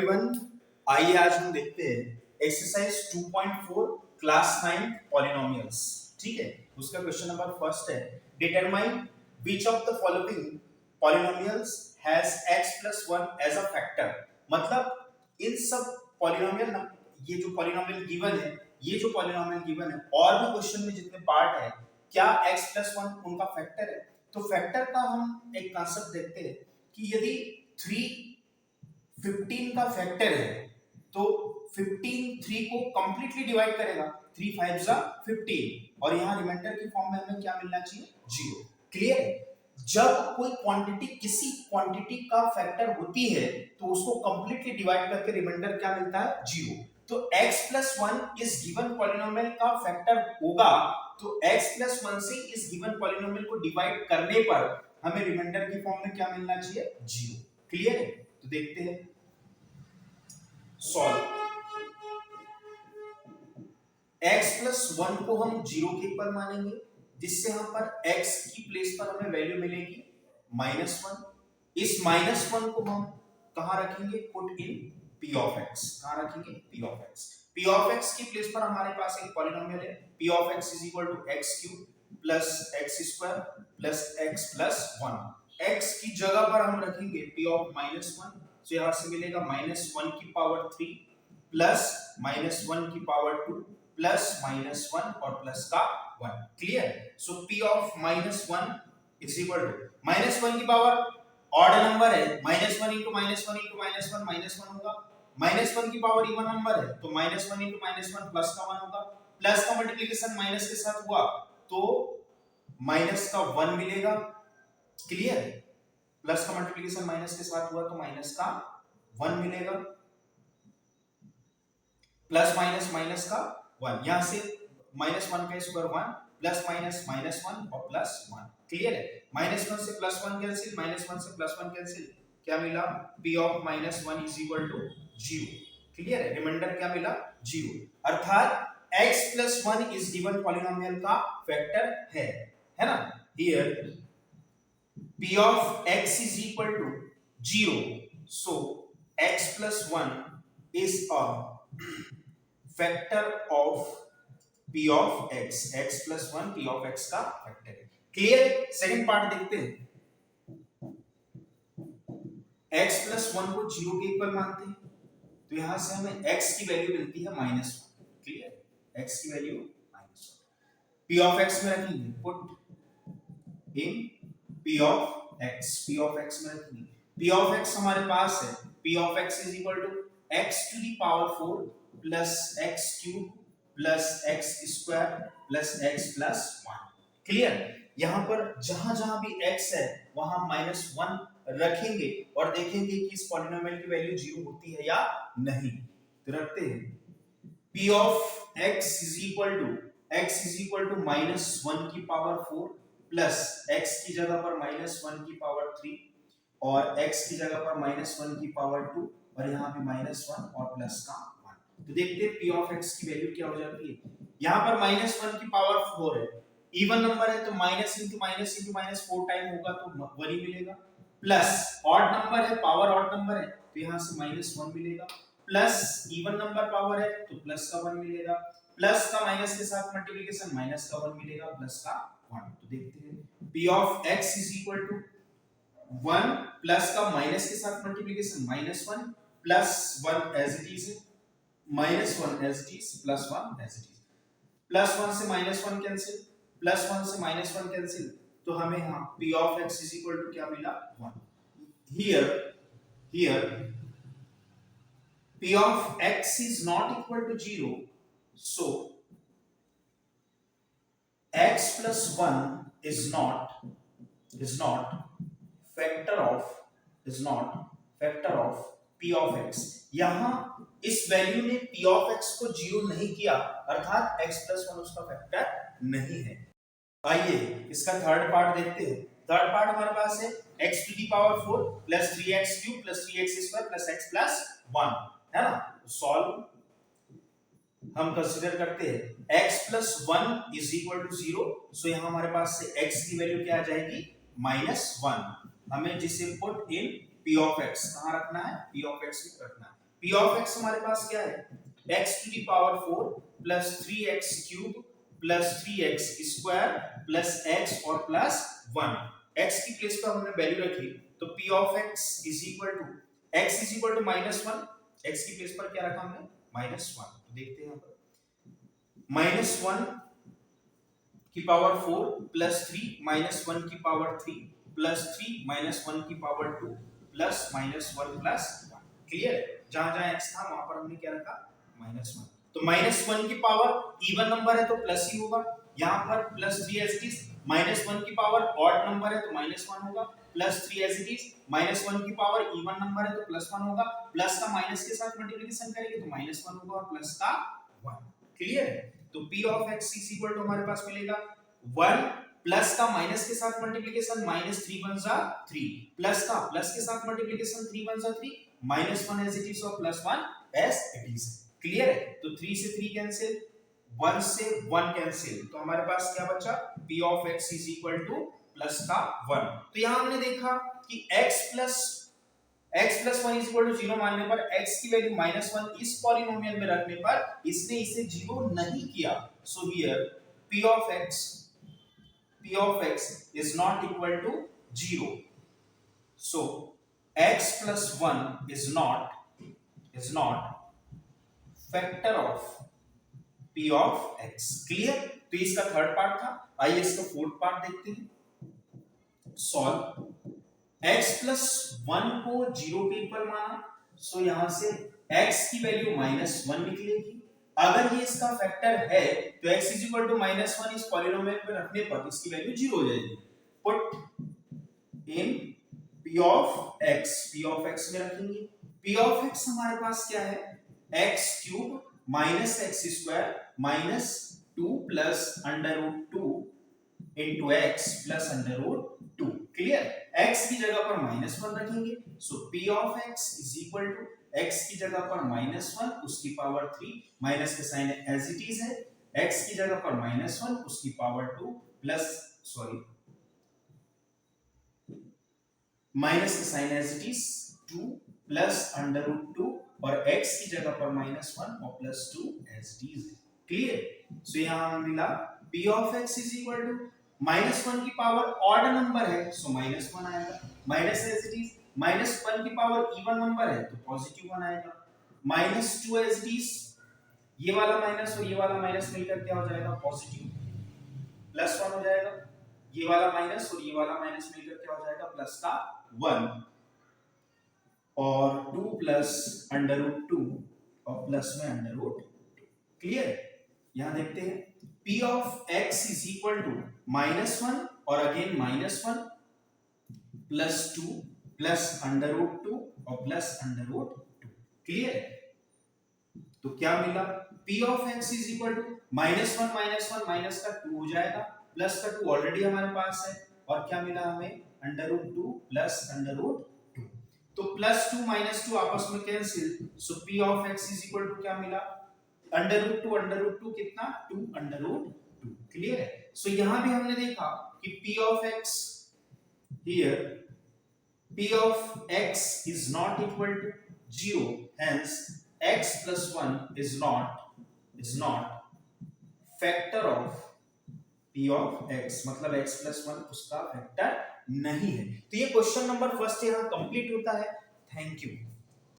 Everyone, आइए आज हम देखते हैं एक्सरसाइज 2.4 क्लास 9 पॉलिनोमियल्स। ठीक है, उसका क्वेश्चन नंबर फर्स्ट है, determine which of the following polynomials has x plus 1 as a factor. मतलब इन सब पॉलिनोमियल, ये जो पॉलिनोमियल गिवन है, ये जो पॉलिनोमियल गिवन है और भी क्वेश्चन में जितने पार्ट है, क्या x plus 1 उनका फैक्टर है? तो फैक्टर का हम एक कांसेप्ट देखते हैं कि यदि 15 का फैक्टर है तो 15 3 को कंप्लीटली डिवाइड करेगा, 3 5 जा 15 और यहाँ रिमाइंडर की फॉर्म में हमें क्या मिलना चाहिए? 0। क्लियर है? जब कोई क्वांटिटी किसी क्वांटिटी का फैक्टर होती है तो उसको कंप्लीटली डिवाइड करके रिमाइंडर क्या मिलता है? 0। तो x plus 1 इस गिवन पॉलिनोमियल का फैक्टर होगा, तो x plus 1 से इस गिवन पॉलिनोमियल को डिवाइड करने पर हमें रिमाइंडर की फॉर्म में क्या मिलना चाहिए? 0। क्लियर है? तो देखते हैं, सॉल्व। x plus 1 को हम 0 के इक्वल मानेंगे, जिससे हम पर x की प्लेस पर हमें वैल्यू मिलेगी -1। इस -1 को हम कहां रखेंगे? Put in p of x। कहां रखेंगे? p of x। p of x की प्लेस पर हमारे पास एक पॉलिनोमियल है, p of x is equal to x³ plus x² plus x plus 1। x की जगह पर हम रखेंगे p of -1, तो यहां से मिलेगा -1 की पावर 3 प्लस -1 की पावर 2 प्लस -1 और प्लस का 1। Clear? So p of -1 is equal to -1 की पावर ऑड नंबर है, -1 into -1 into -1 -1 होगा, -1 की पावर इवन नंबर है तो -1 into -1 प्लस का 1 होगा, प्लस का मल्टीप्लिकेशन माइनस के साथ हुआ तो माइनस का 1 मिलेगा। क्लियर? प्लस का मल्टीप्लिकेशन माइनस के साथ हुआ तो माइनस का 1 मिलेगा, प्लस माइनस माइनस का 1, यहां से -1 का स्क्वायर 1 प्लस माइनस -1 और प्लस 1। क्लियर है? -1 से +1 कैंसिल, -1 से +1 कैंसिल, क्या मिला? p of -1 is equal to 0। Clear है? रिमाइंडर क्या मिला? 0। अर्थात x plus 1 इस गिवन पॉलिनोमियल का फैक्टर है ना? Here p of x is equal to 0, so x plus 1 is a factor of p of x। x plus 1 p of x का factor है। क्लियर? सेकंड पार्ट देखते हैं, x plus 1 को 0 के equal मानते हैं तो यहां से हमें x की वैल्यू मिलती है -1। क्लियर? x की वैल्यू -1 p of x में रखेंगे, put in p of x। p of x में रखेंगे, p of x हमारे पास है, p of x is equal to x to the power 4 plus x cube plus x square plus x plus 1। Clear? यहां पर जहां जहां भी x है वहां -1 रखेंगे और देखेंगे कि इस पॉलिनोमियल की वैल्यू 0 होती है या नहीं। तो रखते हैं, p of x is equal to -1 की पावर 4 प्लस x की जगह पर -1 की पावर 3 और x की जगह पर -1 की पावर 2 और यहाँ पे -1 और प्लस का 1। तो देखते हैं p of x की वैल्यू क्या हो जाती है। यहाँ पर -1 की पावर 4 है, इवन नंबर है तो माइनस इंटू माइनस 4 टाइम होगा तो 1 ही मिलेगा, प्लस ऑड नंबर है, पावर ऑड नंबर है तो यहाँ से -1 मिलेगा, प्लस इवन नंबर पावर है तो प्लस का 1 मिलेगा, प्लस का माइनस के साथ मल्टीप्लिकेशन माइनस का 1 मिलेगा, प्लस का 1। तो देखते हैं p of x is equal to 1 plus का माइनस के साथ multiplication -1 plus 1 as it is है, -1 as it is plus 1 as it is, plus 1 से -1 कैंसिल, प्लस 1 से -1 कैंसिल, तो हमें यहाँ p of x is equal to क्या मिला? 1। Here p of x is not equal to 0, so x plus 1 is not factor of p of x। यहां इस value ने p of x को 0 नहीं किया, अर्थात x plus 1 उसका फैक्टर नहीं है। आइए इसका थर्ड पार्ट देखते हैं। थर्ड पार्ट हमारे पास है x to the power 4 plus 3x³ plus 3x² plus x plus 1, है ना? तो सॉल्व हम कंसीडर करते हैं x plus 1 is equal to 0, सो यहाँ हमारे पास से x की वैल्यू क्या आ जाएगी? -1। हमें जिसे put in p of x कहां रखना है? p of x में रखना है। p ऑफ x हमारे पास क्या है, x to the power 4 plus 3x cube plus 3x square plus x और प्लस 1। x की प्लेस पर हमने वैल्यू रखी, तो p of x is equal to x is equal to -1। x की प्लेस पर क्या रखा हमने, -1। तो देखते हैं यहाँ पर -1 की पावर 4 प्लस 3 -1 की पावर 3 प्लस 3 -1 की पावर 2 प्लस -1 प्लस 1। क्लियर है, जहां जहां x था वहां पर हमने क्या रखा, -1। तो -1 की पावर इवन नंबर है तो प्लस ही होगा, यहां पर प्लस 3 एज इट इज। -1 की पावर ऑड नंबर है तो -1 होगा, प्लस 3 एज इट इज। -1 की पावर इवन नंबर है तो +1 होगा, प्लस का माइनस के साथ मल्टीप्लिकेशन करेंगे तो -1 होगा और प्लस का 1। क्लियर है, तो p of x is equal to हमारे पास मिलेगा 1 प्लस का माइनस के साथ मल्टीप्लिकेशन -3 1 जा 3 प्लस का प्लस के साथ मल्टीप्लिकेशन 3 1 जा 3 -1 एज इट इज और +1 एज इट इज। क्लियर है, तो 3 से 3 कैंसिल, 1 से 1 कैंसिल, तो हमारे पास क्या बचा, p of x is equal to plus का 1। तो यहां हमने देखा कि x plus 1 is equal to 0 मानने पर x की वैल्यू -1 इस पॉलिनोमियल में रखने पर इसने इसे 0 नहीं किया। So here p of x is not equal to 0. So x plus 1 is not factor of p of x. Clear? तो इसका थर्ड पार्ट था, आइए इसका फोर्थ पार्ट देखते हैं। सॉल्व x प्लस 1 को 0 के इक्वल माना, सो यहां से x की वैल्यू -1 निकलेगी। अगर ये इसका फैक्टर है तो x इज इक्वल टू -1 इस पॉलिनोमियल में रखने पर इसकी वैल्यू 0 हो जाएगी। Put in p of x में रखेंगे। p ऑफ x हमारे पास क्या है, x cube minus x square minus 2 plus √2 into x plus √2। Clear, x की जगह पर -1 रखेंगे, so p of x is equal to x की जगह पर -1 उसकी पावर 3 माइनस का साइन एज इट इज है, x की जगह पर -1 उसकी पावर 2 प्लस माइनस का sign as it is 2 plus √2 और x की जगह पर -1 और plus 2 as it is. Clear, so यहां मिला p of x is equal to -1 की पावर ऑड नंबर है सो -1 आएगा, माइनस एज इट इज -1 की पावर इवन नंबर है तो पॉजिटिव 1 आएगा, -2 एज इट इज, ये वाला माइनस और ये वाला माइनस मिलकर क्या हो जाएगा, पॉजिटिव +1 हो जाएगा, ये वाला माइनस और ये वाला माइनस मिलकर क्या हो जाएगा, प्लस का 1 और 2 प्लस √2 और प्लस में √2। क्लियर, यहां देखते हैं p of x is equal to -1 और अगेन -1 प्लस 2 प्लस √2 और प्लस √2। क्लियर है, तो क्या मिला, p of x is equal to -1 minus का 2 हो जाएगा, प्लस का 2 ऑलरेडी हमारे पास है और क्या मिला हमें, √2 प्लस √2। तो +2 -2 आपस में cancel, so p of x is equal to क्या मिला, √2 कितना, 2 √2। क्लियर है, सो यहां भी हमने देखा कि p of x here p of x is not equal to 0, hence x plus 1 is not factor of p of x, मतलब x plus 1 उसका फैक्टर नहीं है। तो ये क्वेश्चन नंबर फर्स्ट यहाँ कंप्लीट होता है। Thank you.